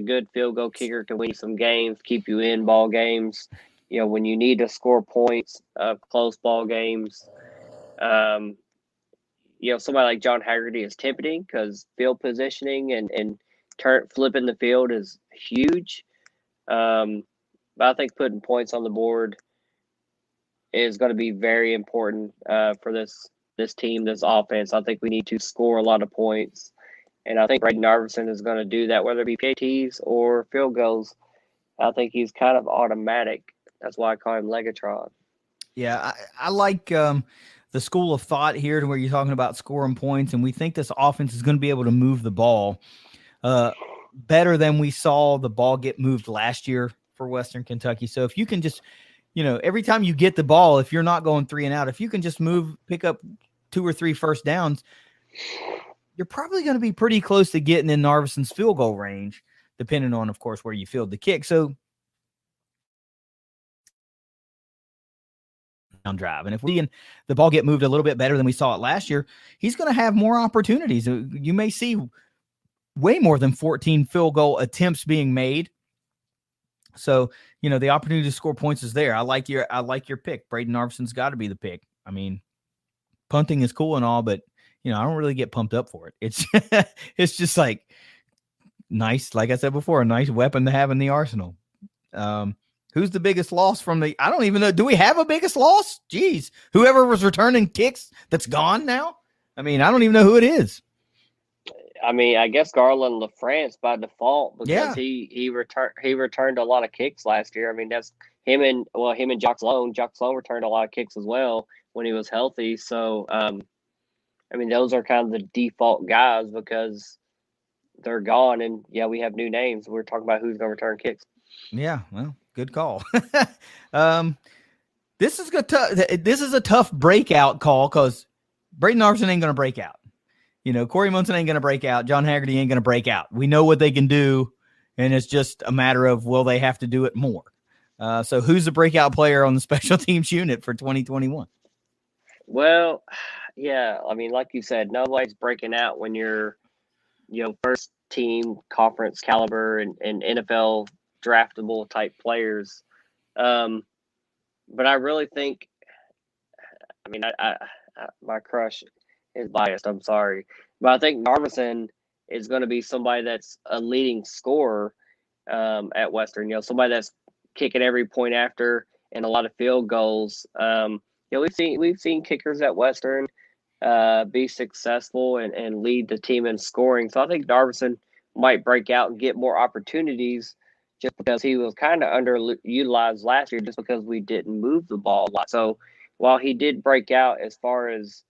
good field goal kicker can win some games, keep you in ball games. When you need to score points, close ball games. Somebody like John Hagerty is tempting because field positioning and flipping the field is huge. But I think putting points on the board is going to be very important for this team, this offense. I think we need to score a lot of points. And I think Braden Narvison is going to do that, whether it be PATs or field goals. I think he's kind of automatic. That's why I call him Legatron. Yeah, I like the school of thought here to where you're talking about scoring points, and we think this offense is going to be able to move the ball better than we saw the ball get moved last year for Western Kentucky. So if you can just, every time you get the ball, if you're not going 3 and out, if you can just pick up 2 or 3 first downs, you're probably going to be pretty close to getting in Narvison's field goal range, depending on, of course, where you field the kick. So drive. And if we and the ball get moved a little bit better than we saw it last year, he's going to have more opportunities. You may see way more than 14 field goal attempts being made. So, the opportunity to score points is there. I like your pick. Braden Narvison's got to be the pick. I mean, punting is cool and all, but I don't really get pumped up for it. It's just like nice, like I said before, a nice weapon to have in the arsenal. Who's the biggest loss from I don't even know. Do we have a biggest loss? Jeez. Whoever was returning kicks that's gone now? I don't even know who it is. I guess Garland LaFrance by default because he returned a lot of kicks last year. That's him and Jock Sloan. Jock Sloan returned a lot of kicks as well when he was healthy. So, those are kind of the default guys because they're gone. And, we have new names. We're talking about who's going to return kicks. Yeah, well. Good call. This is a tough breakout call because Braden Narvison ain't going to break out. Corey Munson ain't going to break out. John Hagerty ain't going to break out. We know what they can do, and it's just a matter of will they have to do it more. So who's the breakout player on the special teams unit for 2021? Well, Yeah, I mean, like you said, nobody's breaking out when you're, first team conference caliber and NFL draftable type players. But I really think, I mean, I my crush is biased. I'm sorry, but I think Narveson is going to be somebody that's a leading scorer at Western. Somebody that's kicking every point after and a lot of field goals. We've seen kickers at Western be successful and lead the team in scoring. So I think Narveson might break out and get more opportunities just because he was kind of underutilized last year just because we didn't move the ball a lot. So while he did break out as far as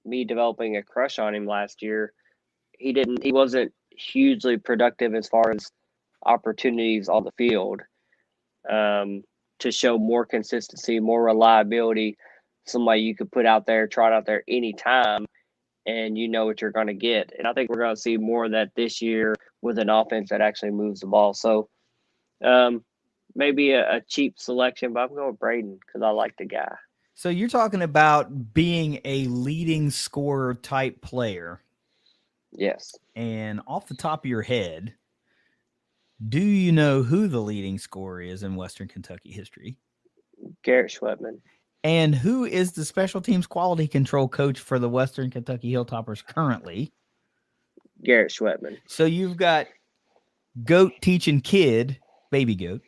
me developing a crush on him last year, he wasn't hugely productive as far as opportunities on the field to show more consistency, more reliability, somebody you could put out there, trot out there anytime, and you know what you're going to get. And I think we're going to see more of that this year with an offense that actually moves the ball. So maybe a cheap selection, but I'm going with Braden because I like the guy. So you're talking about being a leading scorer type player. Yes. And off the top of your head, do you know who the leading scorer is in Western Kentucky history? Garrett Schwebman. And who is the special teams quality control coach for the Western Kentucky Hilltoppers currently? Garrett Schwebman. So you've got goat teaching kid, baby goat.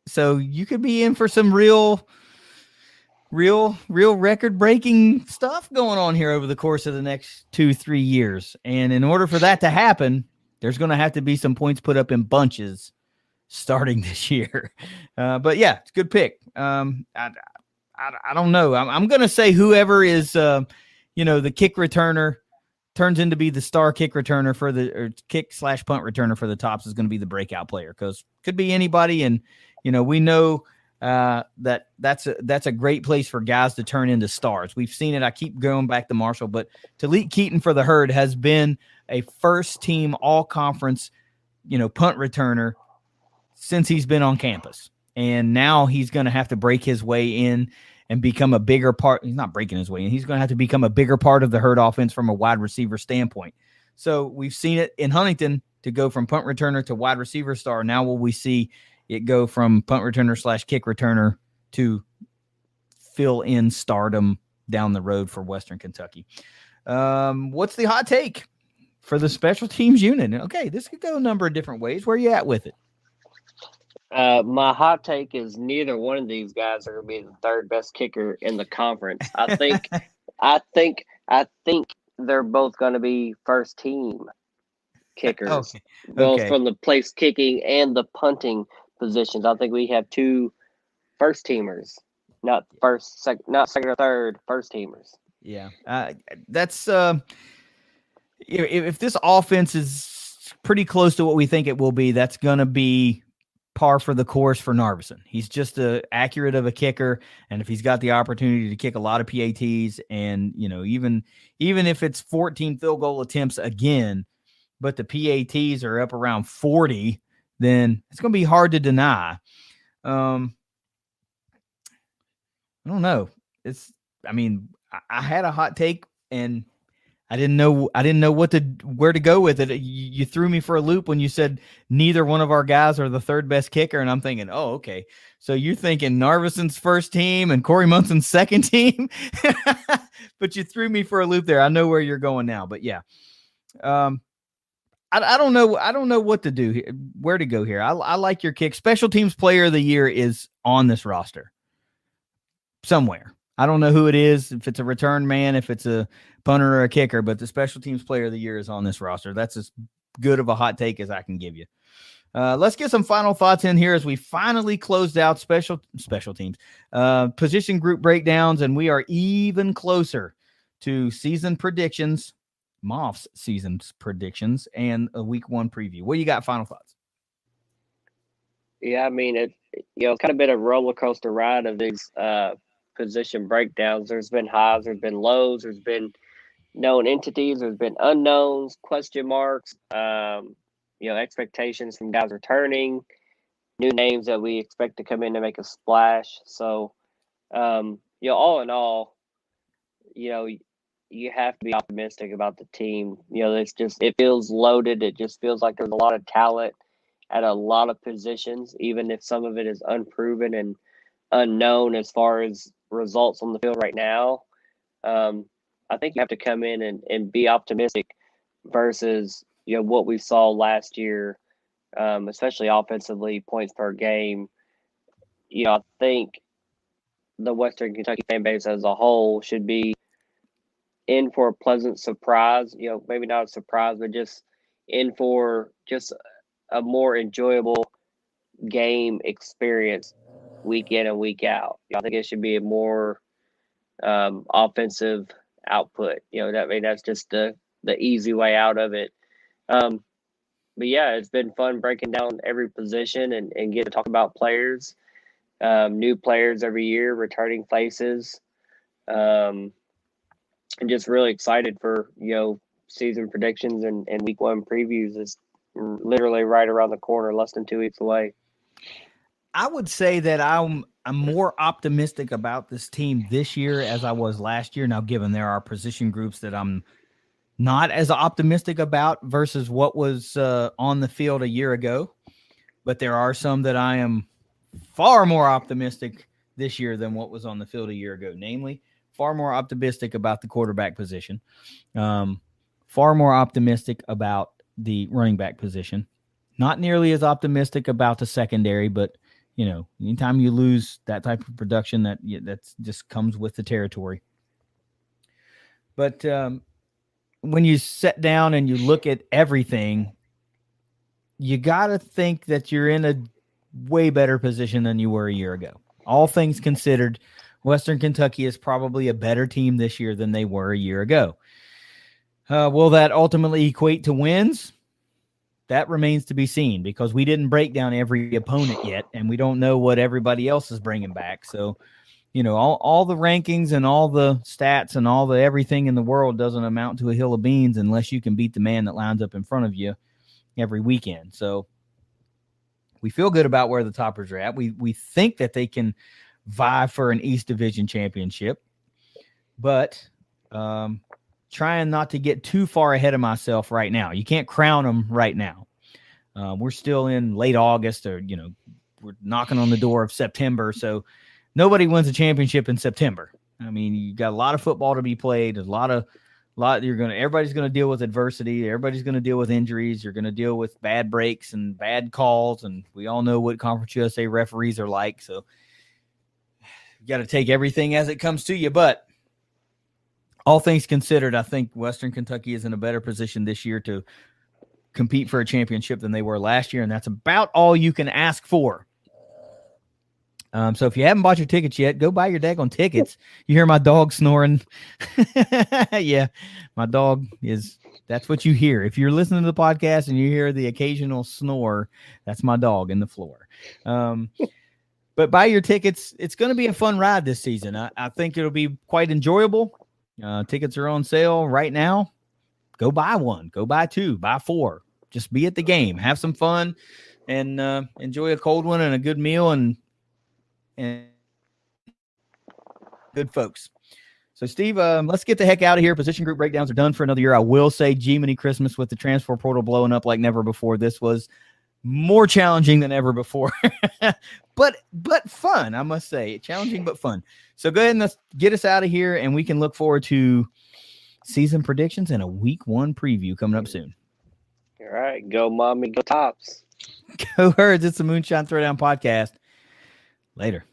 So you could be in for some real record-breaking stuff going on here over the course of the next 2-3 years. And in order for that to happen, there's going to have to be some points put up in bunches starting this year. But yeah, it's a good pick. I don't know. I'm going to say whoever is, the kick returner turns into be the star kick returner for the kick/punt returner for the Tops is going to be the breakout player because could be anybody. And, we know that's a great place for guys to turn into stars. We've seen it. I keep going back to Marshall, but Talik Keaton for the Herd has been a first team all conference, punt returner since he's been on campus. And now he's going to have to break his way in and become a bigger part. He's not breaking his way in. He's going to have to become a bigger part of the Herd offense from a wide receiver standpoint. So we've seen it in Huntington to go from punt returner to wide receiver star. Now will we see it go from punt returner / kick returner to fill in stardom down the road for Western Kentucky? What's the hot take for the special teams unit? Okay, this could go a number of different ways. Where are you at with it? My hot take is neither one of these guys are going to be the third best kicker in the conference. I think they're both going to be first team kickers, both from the place kicking and the punting positions. I think we have two first teamers, not second or third, first teamers. Yeah, that's if this offense is pretty close to what we think it will be, that's going to be par for the course for Narveson. He's just accurate of a kicker, and if he's got the opportunity to kick a lot of PATs, and even if it's 14 field goal attempts again, but the PATs are up around 40, then it's going to be hard to deny. I don't know. I had a hot take and I didn't know where to go with it. You threw me for a loop when you said neither one of our guys are the third best kicker. And I'm thinking, oh, okay. So you're thinking Narveson's first team and Corey Munson's second team, but you threw me for a loop there. I know where you're going now, but yeah. I don't know. I don't know what to do here, where to go here. I like your kick. Special teams player of the year is on this roster somewhere. I don't know who it is, if it's a return man, if it's a punter or a kicker, but the special teams player of the year is on this roster. That's as good of a hot take as I can give you. Let's get some final thoughts in here as we finally closed out special teams, position group breakdowns, and we are even closer to season predictions, Moff's season predictions, and a week 1 preview. What do you got? Final thoughts? Yeah, I mean, it's kind of been a roller coaster ride of these position breakdowns. There's been highs, there's been lows, there's been known entities, there's been unknowns, question marks, expectations from guys returning, new names that we expect to come in to make a splash. So, all in all, you know, you have to be optimistic about the team. You know, it feels loaded. It just feels like there's a lot of talent at a lot of positions, even if some of it is unproven and unknown as far as results on the field right now. I think you have to come in and be optimistic versus, you know, what we saw last year, especially offensively, points per game. You know, I think the Western Kentucky fan base as a whole should be in for a pleasant surprise. You know, maybe not a surprise, but just in for just a more enjoyable game experience week in and week out. I think it should be a more offensive output. You know, that's just the easy way out of it. But yeah, it's been fun breaking down every position and get to talk about players, new players every year, returning faces, and just really excited for, you know, season predictions and week one previews. Is literally right around the corner, less than 2 weeks away. I would say that I'm more optimistic about this team this year as I was last year. Now, given there are position groups that I'm not as optimistic about versus what was on the field a year ago, but there are some that I am far more optimistic this year than what was on the field a year ago. Namely, far more optimistic about the quarterback position, far more optimistic about the running back position, not nearly as optimistic about the secondary, but you know, anytime you lose that type of production, that's just comes with the territory. But when you sit down and you look at everything, you got to think that you're in a way better position than you were a year ago. All things considered, Western Kentucky is probably a better team this year than they were a year ago. Will that ultimately equate to wins? That remains to be seen because we didn't break down every opponent yet, and we don't know what everybody else is bringing back. So, you know, all the rankings and all the stats and all the everything in the world doesn't amount to a hill of beans unless you can beat the man that lines up in front of you every weekend. So we feel good about where the Toppers are at. We think that they can vie for an East Division championship, but trying not to get too far ahead of myself right now. You can't crown them right now. We're still in late August, or, you know, we're knocking on the door of September. So nobody wins a championship in September. I mean, you got a lot of football to be played. Everybody's going to deal with adversity. Everybody's going to deal with injuries. You're going to deal with bad breaks and bad calls. And we all know what Conference USA referees are like. So you got to take everything as it comes to you. But all things considered, I think Western Kentucky is in a better position this year to compete for a championship than they were last year, and that's about all you can ask for. So if you haven't bought your tickets yet, go buy your daggone tickets. You hear my dog snoring? Yeah, my dog is – that's what you hear. If you're listening to the podcast and you hear the occasional snore, that's my dog in the floor. But buy your tickets. It's going to be a fun ride this season. I think it'll be quite enjoyable. Tickets are on sale right now. Go buy one. Go buy two. Buy four. Just be at the game. Have some fun and enjoy a cold one and a good meal and good folks. So, Steve, let's get the heck out of here. Position group breakdowns are done for another year. I will say G-Mini Christmas with the transfer portal blowing up like never before. This was more challenging than ever before. but fun, I must say. Challenging but fun. So go ahead and let's get us out of here, and we can look forward to season predictions and a week one preview coming up soon. All right. Go, Mommy. Go Tops. Go Herds. It's the Moonshine Throwdown Podcast. Later.